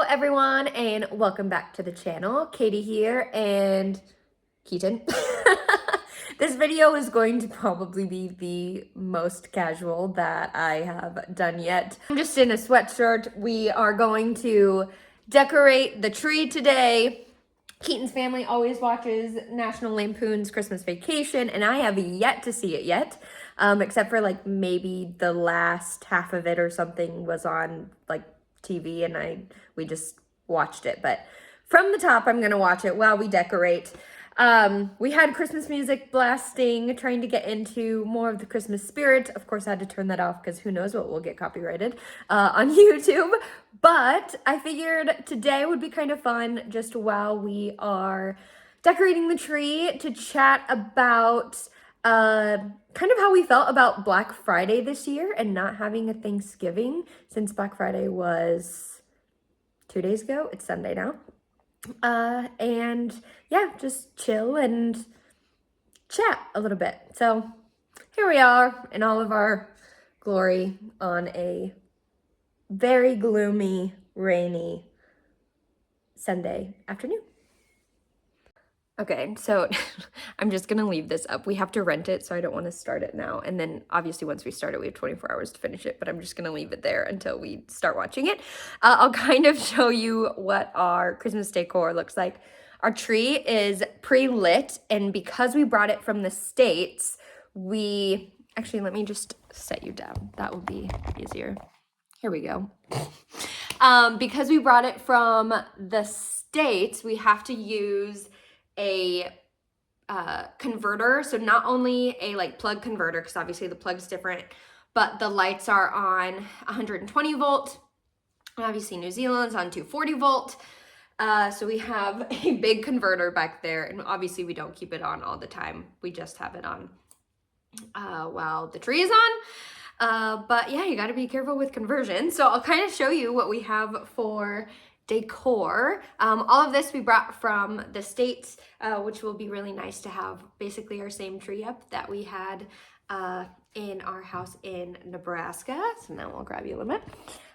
everyone, and welcome back to the channel. Katie here and Keaton. This video is going to probably be the most casual that I have done yet. I'm just in a sweatshirt. We are going to decorate the tree today. Keaton's family always watches National Lampoon's Christmas Vacation, and I have yet to see it yet, except for like maybe the last half of it or something was on like TV, and we just watched it. But from the top, I'm gonna watch it while we decorate. We had Christmas music blasting, trying to get into more of the Christmas spirit. Of course, I had to turn that off because who knows what will get copyrighted on YouTube. But I figured today would be kind of fun just while we are decorating the tree to chat about kind of how we felt about Black Friday this year and not having a Thanksgiving since Black Friday was 2 days ago. It's Sunday now. And yeah, just chill and chat a little bit. So here we are in all of our glory on a very gloomy, rainy Sunday afternoon. Okay, so I'm just gonna leave this up. We have to rent it, so I don't want to start it now. And then obviously once we start it, we have 24 hours to finish it, but I'm just gonna leave it there until we start watching it. I'll kind of show you what our Christmas decor looks like. Our tree is pre-lit, and because we brought it from the States, actually, let me just set you down. That will be easier. Here we go. Because we brought it from the States, we have to use a converter. So not only a like plug converter, because obviously the plug's different, but the lights are on 120 volt. And obviously New Zealand's on 240 volt. So we have a big converter back there, and obviously we don't keep it on all the time. We just have it on while the tree is on. But yeah, you got to be careful with conversion. So I'll kind of show you what we have for decor. All of this we brought from the States, which will be really nice to have basically our same tree up that we had in our house in Nebraska. So now we'll grab you a little bit.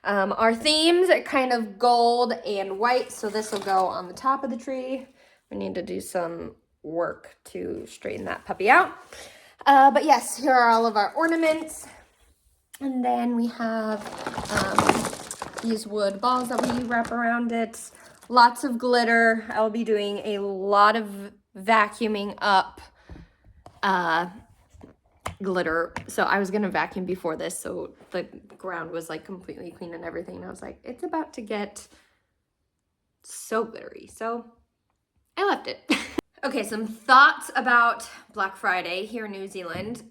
Our themes are kind of gold and white, so this will go on the top of the tree. We need to do some work to straighten that puppy out. But yes, here are all of our ornaments. And then we have these wood balls that we wrap around it. Lots of glitter. I'll be doing a lot of vacuuming up glitter. So I was gonna vacuum before this, so the ground was like completely clean and everything. And I was like, it's about to get so glittery. So I left it. Okay, some thoughts about Black Friday here in New Zealand.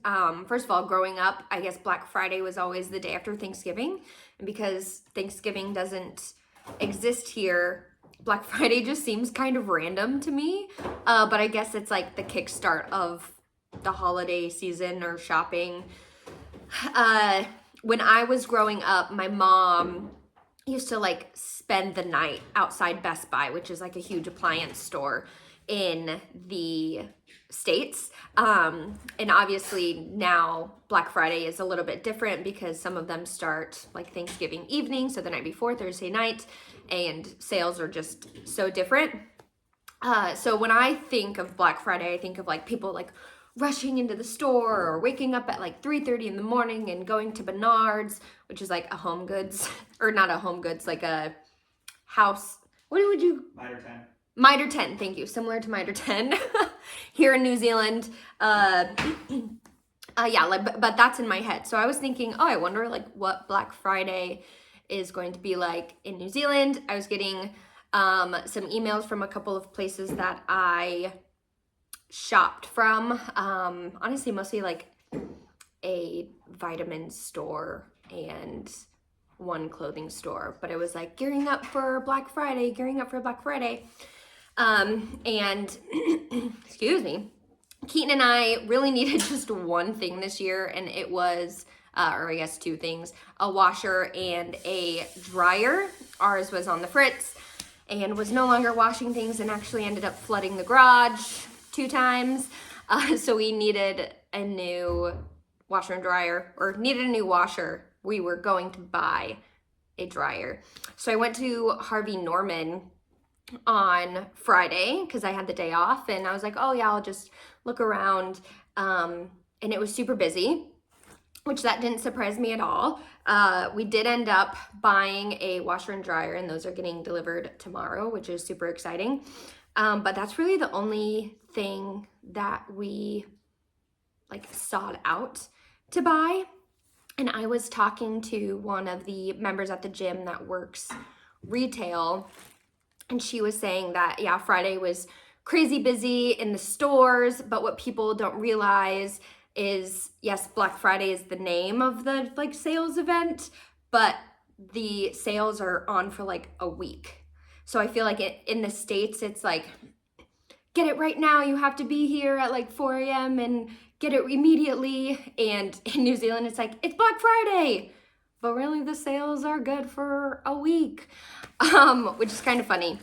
First of all, growing up, I guess Black Friday was always the day after Thanksgiving. And because Thanksgiving doesn't exist here, Black Friday just seems kind of random to me. But I guess it's like the kickstart of the holiday season or shopping. When I was growing up, my mom used to like spend the night outside Best Buy, which is like a huge appliance store in the States. And obviously now Black Friday is a little bit different because some of them start like Thanksgiving evening, so the night before, Thursday night, and sales are just so different. So when I think of Black Friday, I think of like people like rushing into the store or waking up at like 3:30 in the morning and going to Menards, which is like a home goods, or not a home goods, like a house. What would you? Miter 10. Miter 10, thank you. Similar to Miter 10 here in New Zealand. Yeah, like, but that's in my head. So I was thinking, oh, I wonder like what Black Friday is going to be like in New Zealand. I was getting some emails from a couple of places that I shopped from. Honestly, mostly like a vitamin store and one clothing store. But it was like gearing up for Black Friday, gearing up for Black Friday. And excuse me, Keaton and I really needed just one thing this year, and it was, or I guess two things, a washer and a dryer. Ours was on the fritz and was no longer washing things and actually ended up flooding the garage 2 times. So we needed a new washer and dryer, or needed a new washer. We were going to buy a dryer. So I went to Harvey Norman on Friday because I had the day off, and I was like, oh yeah, I'll just look around. And it was super busy, which that didn't surprise me at all. We did end up buying a washer and dryer, and those are getting delivered tomorrow, which is super exciting. But that's really the only thing that we like sought out to buy. And I was talking to one of the members at the gym that works retail, and she was saying that, yeah, Friday was crazy busy in the stores, but what people don't realize is, yes, Black Friday is the name of the like sales event, but the sales are on for like a week. So I feel like in the States, it's like, get it right now. You have to be here at like 4 a.m. and get it immediately. And in New Zealand, it's like, it's Black Friday. But really, the sales are good for a week, which is kind of funny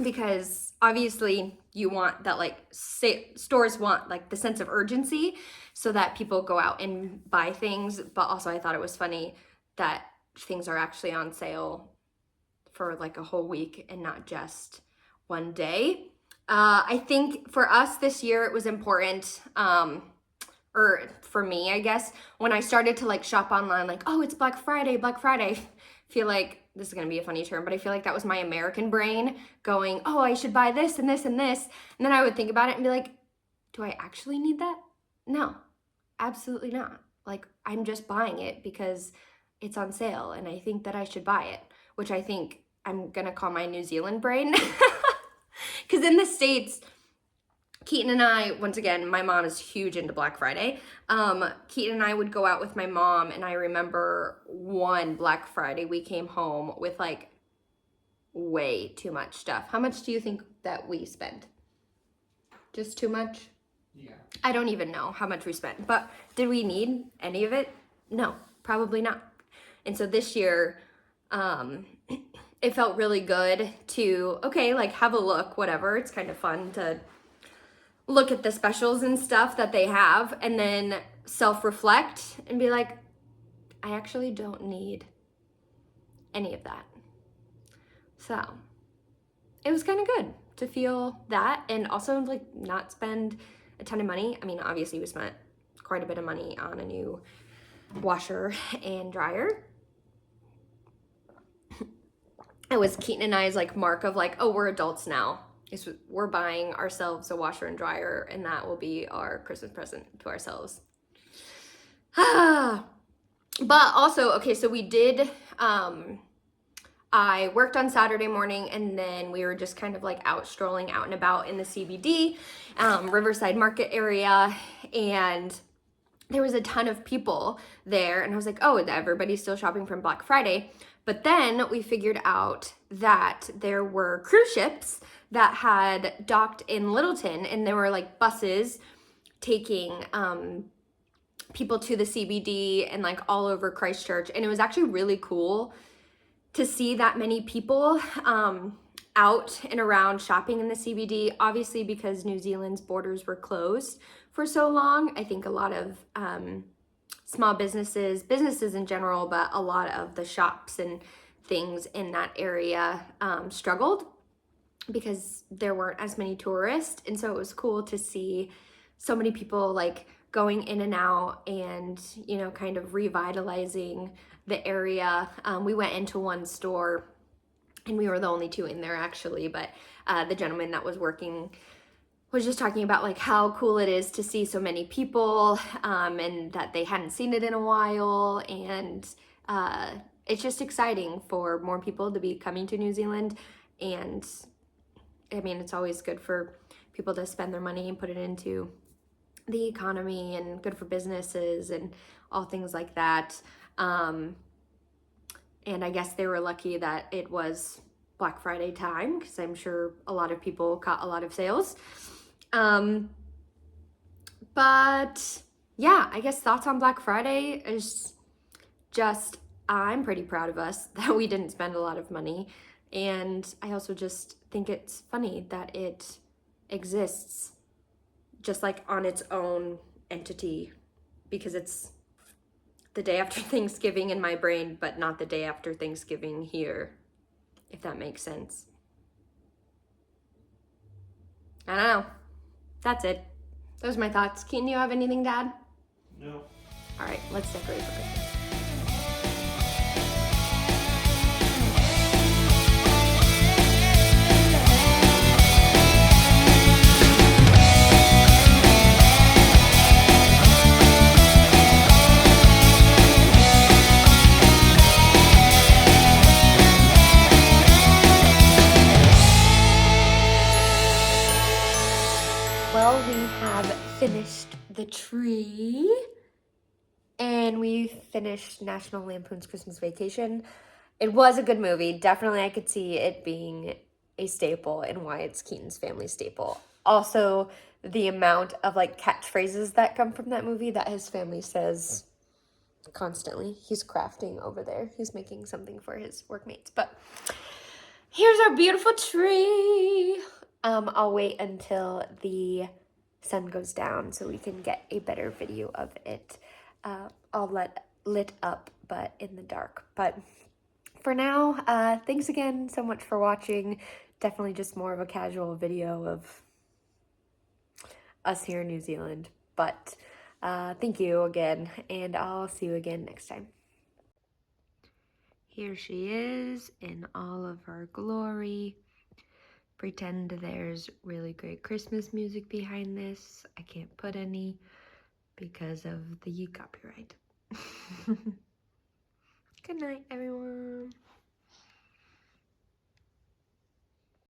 because obviously you want that, like, stores want like the sense of urgency so that people go out and buy things. But also, I thought it was funny that things are actually on sale for like a whole week and not just one day. I think for us this year, it was important, or for me, I guess, when I started to like shop online, like, oh, it's Black Friday, Black Friday. I feel like this is gonna be a funny term, but I feel like that was my American brain going, oh, I should buy this and this and this. And then I would think about it and be like, do I actually need that? No, absolutely not. Like, I'm just buying it because it's on sale and I think that I should buy it, which I think I'm gonna call my New Zealand brain. Because in the States, Keaton and I, once again, my mom is huge into Black Friday. Keaton and I would go out with my mom, and I remember one Black Friday we came home with like way too much stuff. How much do you think that we spent? Just too much? Yeah. I don't even know how much we spent, but did we need any of it? No, probably not. And so this year, it felt really good to, okay, like have a look, whatever. It's kind of fun to look at the specials and stuff that they have and then self-reflect and be like, I actually don't need any of that. So it was kind of good to feel that and also like not spend a ton of money. I mean, obviously we spent quite a bit of money on a new washer and dryer. It was Keaton and I's like mark of like, oh, we're adults now. We're buying ourselves a washer and dryer, and that will be our Christmas present to ourselves. But also, okay, so we did, I worked on Saturday morning, and then we were just kind of like out strolling out and about in the CBD, Riverside Market area, and there was a ton of people there, and I was like, oh, everybody's still shopping from Black Friday. But then we figured out that there were cruise ships that had docked in Littleton, and there were like buses taking people to the CBD and like all over Christchurch. And it was actually really cool to see that many people out and around shopping in the CBD, obviously because New Zealand's borders were closed for so long. I think a lot of small businesses in general, but a lot of the shops and things in that area struggled because there weren't as many tourists. And so it was cool to see so many people like going in and out and, you know, kind of revitalizing the area. We went into one store and we were the only two in there actually, but the gentleman that was working was just talking about like how cool it is to see so many people and that they hadn't seen it in a while. And it's just exciting for more people to be coming to New Zealand. And I mean, it's always good for people to spend their money and put it into the economy and good for businesses and all things like that. And I guess they were lucky that it was Black Friday time because I'm sure a lot of people caught a lot of sales. But yeah, I guess thoughts on Black Friday is just, I'm pretty proud of us that we didn't spend a lot of money. And I also just think it's funny that it exists just like on its own entity because it's the day after Thanksgiving in my brain, but not the day after Thanksgiving here, if that makes sense. I don't know. That's it. Those are my thoughts. Keaton, do you have anything to add? No. All right, let's decorate for Christmas. Well, we have finished the tree and we finished National Lampoon's Christmas Vacation. It was a good movie. Definitely, I could see it being a staple and why it's Keaton's family staple. Also, the amount of like catchphrases that come from that movie that his family says constantly. He's crafting over there. He's making something for his workmates. But here's our beautiful tree. I'll wait until the sun goes down so we can get a better video of it. All lit up, but in the dark. But for now, thanks again so much for watching. Definitely just more of a casual video of us here in New Zealand. But thank you again, and I'll see you again next time. Here she is in all of her glory. Pretend there's really great Christmas music behind this. I can't put any because of the copyright. Good night, everyone.